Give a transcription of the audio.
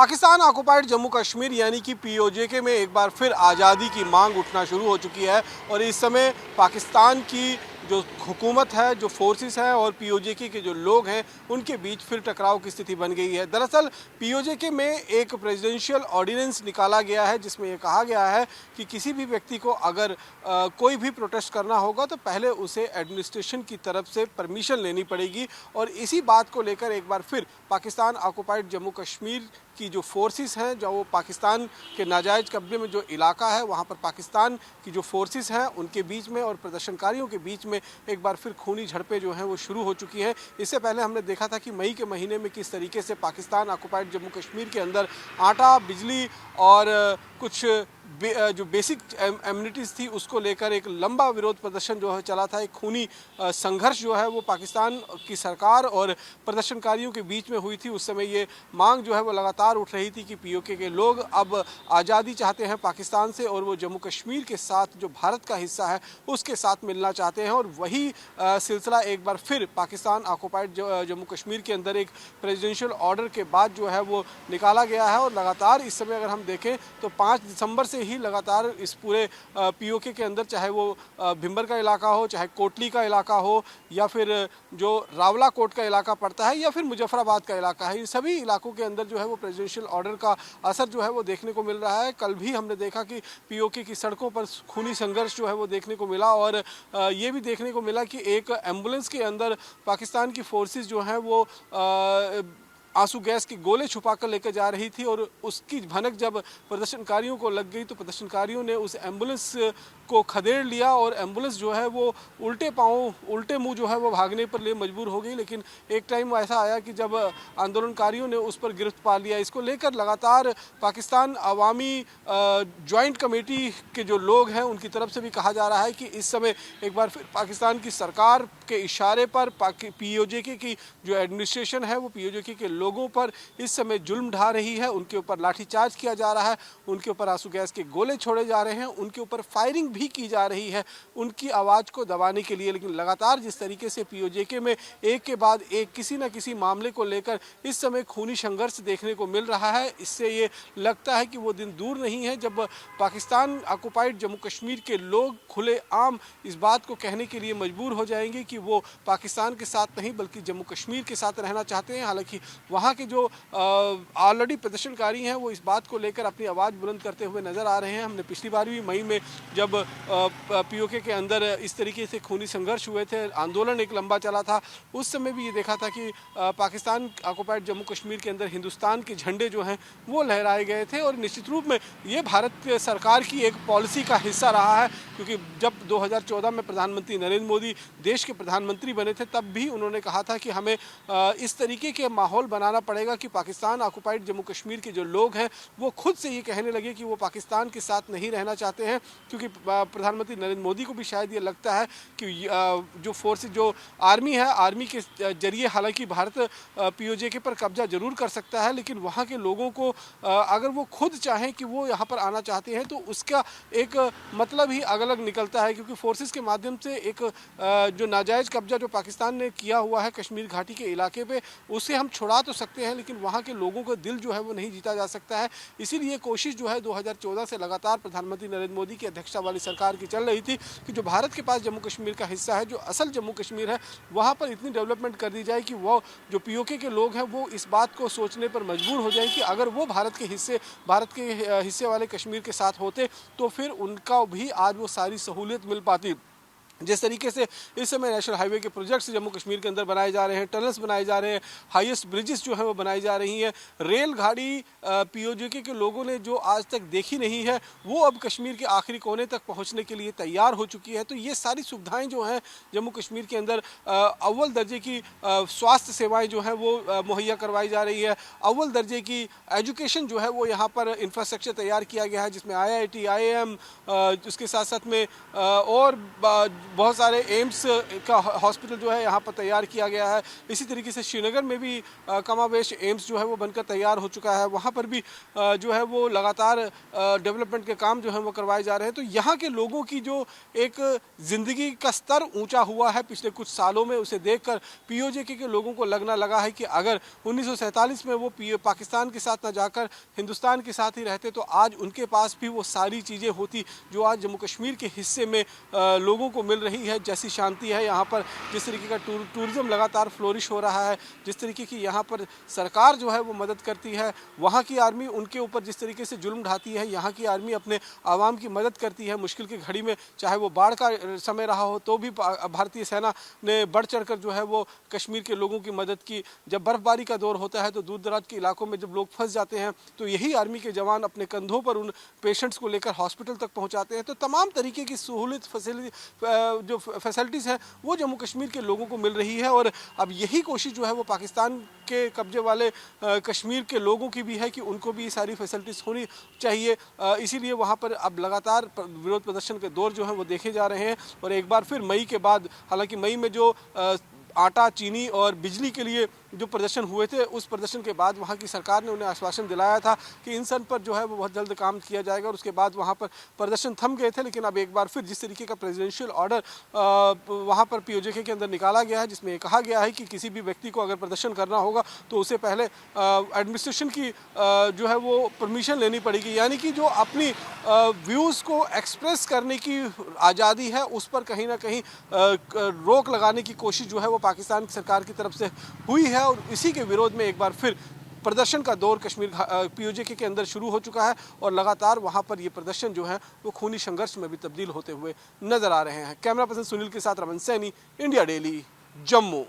Pakistan occupied Jammu Kashmir यानी कि PoJK में एक बार फिर आज़ादी की मांग उठना शुरू हो चुकी है और इस समय पाकिस्तान की जो हुकूमत है, जो फोर्सेस हैं और पीओजेके के जो लोग हैं उनके बीच फिर टकराव की स्थिति बन गई है। दरअसल पीओजेके में एक प्रेसिडेंशियल ऑर्डिनेंस निकाला गया है जिसमें यह कहा गया है कि किसी भी व्यक्ति को अगर कोई भी प्रोटेस्ट करना होगा तो पहले उसे एडमिनिस्ट्रेशन की तरफ से परमिशन लेनी पड़ेगी। और इसी बात को लेकर एक बार फिर पाकिस्तान ऑक्युपाइड जम्मू कश्मीर की जो फोर्सेस हैं, जो वो पाकिस्तान के नाजायज़ कब्जे में जो इलाका है वहाँ पर पाकिस्तान की जो फोर्सेस हैं उनके बीच में और प्रदर्शनकारियों के बीच में एक बार फिर खूनी झड़पें जो हैं वो शुरू हो चुकी हैं। इससे पहले हमने देखा था कि मई के महीने में किस तरीके से पाकिस्तान ऑक्युपाइड जम्मू कश्मीर के अंदर आटा, बिजली और कुछ जो बेसिक एमिनिटीज़ थी उसको लेकर एक लंबा विरोध प्रदर्शन जो है चला था। एक खूनी संघर्ष जो है वो पाकिस्तान की सरकार और प्रदर्शनकारियों के बीच में हुई थी। उस समय ये मांग जो है वो लगातार उठ रही थी कि पीओके के लोग अब आज़ादी चाहते हैं पाकिस्तान से और वो जम्मू कश्मीर के साथ जो भारत का हिस्सा है उसके साथ मिलना चाहते हैं। और वही सिलसिला एक बार फिर पाकिस्तान ऑक्युपाइड जम्मू कश्मीर के अंदर एक प्रेसिडेंशियल ऑर्डर के बाद जो है वो निकाला गया है। और लगातार इस समय अगर हम देखें तो 5 दिसंबर से ही लगातार इस पूरे पीओके के अंदर, चाहे वो भिंबर का इलाका हो, चाहे कोटली का इलाका हो या फिर जो रावला कोट का इलाका पड़ता है या फिर मुजफ्फराबाद का इलाका है, इन सभी इलाकों के अंदर जो है वो प्रेसिडेंशियल ऑर्डर का असर जो है वो देखने को मिल रहा है। कल भी हमने देखा कि पीओके की सड़कों पर खूनी संघर्ष जो है वो देखने को मिला और ये भी देखने को मिला कि एक एम्बुलेंस के अंदर पाकिस्तान की फोर्सेस जो हैं वो आंसू गैस के गोले छुपा कर लेकर जा रही थी और उसकी भनक जब प्रदर्शनकारियों को लग गई तो प्रदर्शनकारियों ने उस एम्बुलेंस को खदेड़ लिया और एम्बुलेंस जो है वो उल्टे पाँव, उल्टे मुंह जो है वो भागने पर लिए मजबूर हो गई। लेकिन एक टाइम ऐसा आया कि जब आंदोलनकारियों ने उस पर गिरफ्त पा लिया। इसको लेकर लगातार पाकिस्तान अवामी जॉइंट कमेटी के जो लोग हैं उनकी तरफ से भी कहा जा रहा है कि इस समय एक बार फिर पाकिस्तान की सरकार के इशारे पर पीओजेके की जो एडमिनिस्ट्रेशन है वो पीओजेके के लोगों पर इस समय जुल्म ढा रही है। उनके ऊपर लाठीचार्ज किया जा रहा है, उनके ऊपर आंसू गैस के गोले छोड़े जा रहे हैं, उनके ऊपर फायरिंग भी की जा रही है उनकी आवाज़ को दबाने के लिए। लेकिन लगातार जिस तरीके से पीओजेके में एक के बाद एक किसी न किसी मामले को लेकर इस समय खूनी संघर्ष देखने को मिल रहा है, इससे ये लगता है कि वो दिन दूर नहीं है जब पाकिस्तान ऑक्युपाइड जम्मू कश्मीर के लोग खुलेआम इस बात को कहने के लिए मजबूर हो जाएंगे कि वो पाकिस्तान के साथ नहीं बल्कि जम्मू कश्मीर के साथ रहना चाहते हैं। हालांकि वहाँ के जो ऑलरेडी प्रदर्शनकारी हैं वो इस बात को लेकर अपनी आवाज़ बुलंद करते हुए नज़र आ रहे हैं। हमने पिछली बार भी मई में जब पीओके के अंदर इस तरीके से खूनी संघर्ष हुए थे, आंदोलन एक लंबा चला था, उस समय भी ये देखा था कि पाकिस्तान ऑक्युपाइड जम्मू कश्मीर के अंदर हिंदुस्तान के झंडे जो हैं वो लहराए गए थे। और निश्चित रूप में ये भारत सरकार की एक पॉलिसी का हिस्सा रहा है क्योंकि जब 2014 में प्रधानमंत्री नरेंद्र मोदी देश के प्रधानमंत्री बने थे तब भी उन्होंने कहा था कि हमें इस तरीके के माहौल बनाना पड़ेगा कि पाकिस्तान ऑक्युपाइड जम्मू कश्मीर के जो लोग हैं वो खुद से ये कहने लगे कि वो पाकिस्तान के साथ नहीं रहना चाहते हैं। क्योंकि प्रधानमंत्री नरेंद्र मोदी को भी शायद ये लगता है कि जो फोर्स, जो आर्मी है, आर्मी के जरिए हालांकि भारत पीओजेके पर कब्जा जरूर कर सकता है लेकिन वहाँ के लोगों को अगर वो खुद चाहें कि वो यहाँ पर आना चाहते हैं तो उसका एक मतलब ही अलग अलग निकलता है। क्योंकि फोर्सेस के माध्यम से एक जो नाजायज़ कब्जा जो पाकिस्तान ने किया हुआ है कश्मीर घाटी के इलाके पे, उसे हम छुड़ा तो सकते हैं लेकिन वहाँ के लोगों का दिल जो है वो नहीं जीता जा सकता है। इसीलिए कोशिश जो है 2014 से लगातार प्रधानमंत्री नरेंद्र मोदी की अध्यक्षता वाली सरकार की चल रही थी कि जो भारत के पास जम्मू कश्मीर का हिस्सा है, जो असल जम्मू कश्मीर है, वहाँ पर इतनी डेवलपमेंट कर दी जाए कि वो जो पीओके के लोग हैं वो इस बात को सोचने पर मजबूर हो जाए कि अगर वो भारत के हिस्से वाले कश्मीर के साथ होते तो फिर उनका भी आज वो सारी सहूलियत मिल पाती। जिस तरीके से इस समय नेशनल हाईवे के प्रोजेक्ट्स जम्मू कश्मीर के अंदर बनाए जा रहे हैं, टनल्स बनाए जा रहे हैं, हाईएस्ट ब्रिजेस जो है वो बनाई जा रही हैं, रेलगाड़ी पीओजेके के लोगों ने जो आज तक देखी नहीं है वो अब कश्मीर के आखिरी कोने तक पहुंचने के लिए तैयार हो चुकी है। तो ये सारी सुविधाएं जो हैं जम्मू कश्मीर के अंदर, अव्वल दर्जे की स्वास्थ्य सेवाएँ जो हैं वो मुहैया करवाई जा रही है, अव्वल दर्जे की एजुकेशन जो है वो यहाँ पर इंफ्रास्ट्रक्चर तैयार किया गया है जिसमें IIT, IIM, उसके साथ साथ में और बहुत सारे एम्स का हॉस्पिटल जो है यहाँ पर तैयार किया गया है। इसी तरीके से श्रीनगर में भी कमाबेश एम्स जो है वो बनकर तैयार हो चुका है। वहाँ पर भी जो है वो लगातार डेवलपमेंट के काम जो है वो करवाए जा रहे हैं। तो यहाँ के लोगों की जो एक ज़िंदगी का स्तर ऊंचा हुआ है पिछले कुछ सालों में, उसे देखकर पीओजेके के लोगों को लगना लगा है कि अगर 1947 में वो पाकिस्तान के साथ न जाकर हिंदुस्तान के साथ ही रहते तो आज उनके पास भी वो सारी चीज़ें होती जो आज जम्मू कश्मीर के हिस्से में लोगों को मिल रही है। जैसी शांति है यहाँ पर, जिस तरीके का टूरिज़्म लगातार फ्लोरिश हो रहा है, जिस तरीके की यहाँ पर सरकार जो है वो मदद करती है, वहाँ की आर्मी उनके ऊपर जिस तरीके से जुल्म ढाती है, यहाँ की आर्मी अपने आवाम की मदद करती है मुश्किल की घड़ी में, चाहे वो बाढ़ का समय रहा हो तो भी भारतीय सेना ने बढ़ चढ़कर जो है वो कश्मीर के लोगों की मदद की। जब बर्फबारी का दौर होता है तो दूर दराज के इलाकों में जब लोग फंस जाते हैं तो यही आर्मी के जवान अपने कंधों पर उन पेशेंट्स को लेकर हॉस्पिटल तक पहुंचाते हैं। तो तमाम तरीके की सहूलियत जो फैसिलिटीज़ हैं वो जम्मू कश्मीर के लोगों को मिल रही है। और अब यही कोशिश जो है वो पाकिस्तान के कब्जे वाले कश्मीर के लोगों की भी है कि उनको भी सारी फैसिलिटीज़ होनी चाहिए। इसीलिए वहाँ पर अब लगातार विरोध प्रदर्शन के दौर जो हैं वो देखे जा रहे हैं। और एक बार फिर मई के बाद, हालांकि मई में जो आटा, चीनी और बिजली के लिए जो प्रदर्शन हुए थे, उस प्रदर्शन के बाद वहाँ की सरकार ने उन्हें आश्वासन दिलाया था कि इन सब पर जो है वो बहुत जल्द काम किया जाएगा। और उसके बाद वहाँ पर प्रदर्शन थम गए थे। लेकिन अब एक बार फिर जिस तरीके का प्रेसिडेंशियल ऑर्डर वहाँ पर पीओजेके के अंदर निकाला गया है, जिसमें कहा गया है कि किसी भी व्यक्ति को अगर प्रदर्शन करना होगा तो उसे पहले एडमिनिस्ट्रेशन की जो है वो परमिशन लेनी पड़ेगी। यानी कि जो अपनी व्यूज़ को एक्सप्रेस करने की आज़ादी है उस पर कहीं ना कहीं रोक लगाने की कोशिश जो है वो पाकिस्तान सरकार की तरफ से हुई है। और इसी के विरोध में एक बार फिर प्रदर्शन का दौर कश्मीर पीओजेके के अंदर शुरू हो चुका है। और लगातार वहां पर ये प्रदर्शन जो है वो खूनी संघर्ष में भी तब्दील होते हुए नजर आ रहे हैं। कैमरा पर्सन सुनील के साथ रमन सैनी, इंडिया डेली, जम्मू।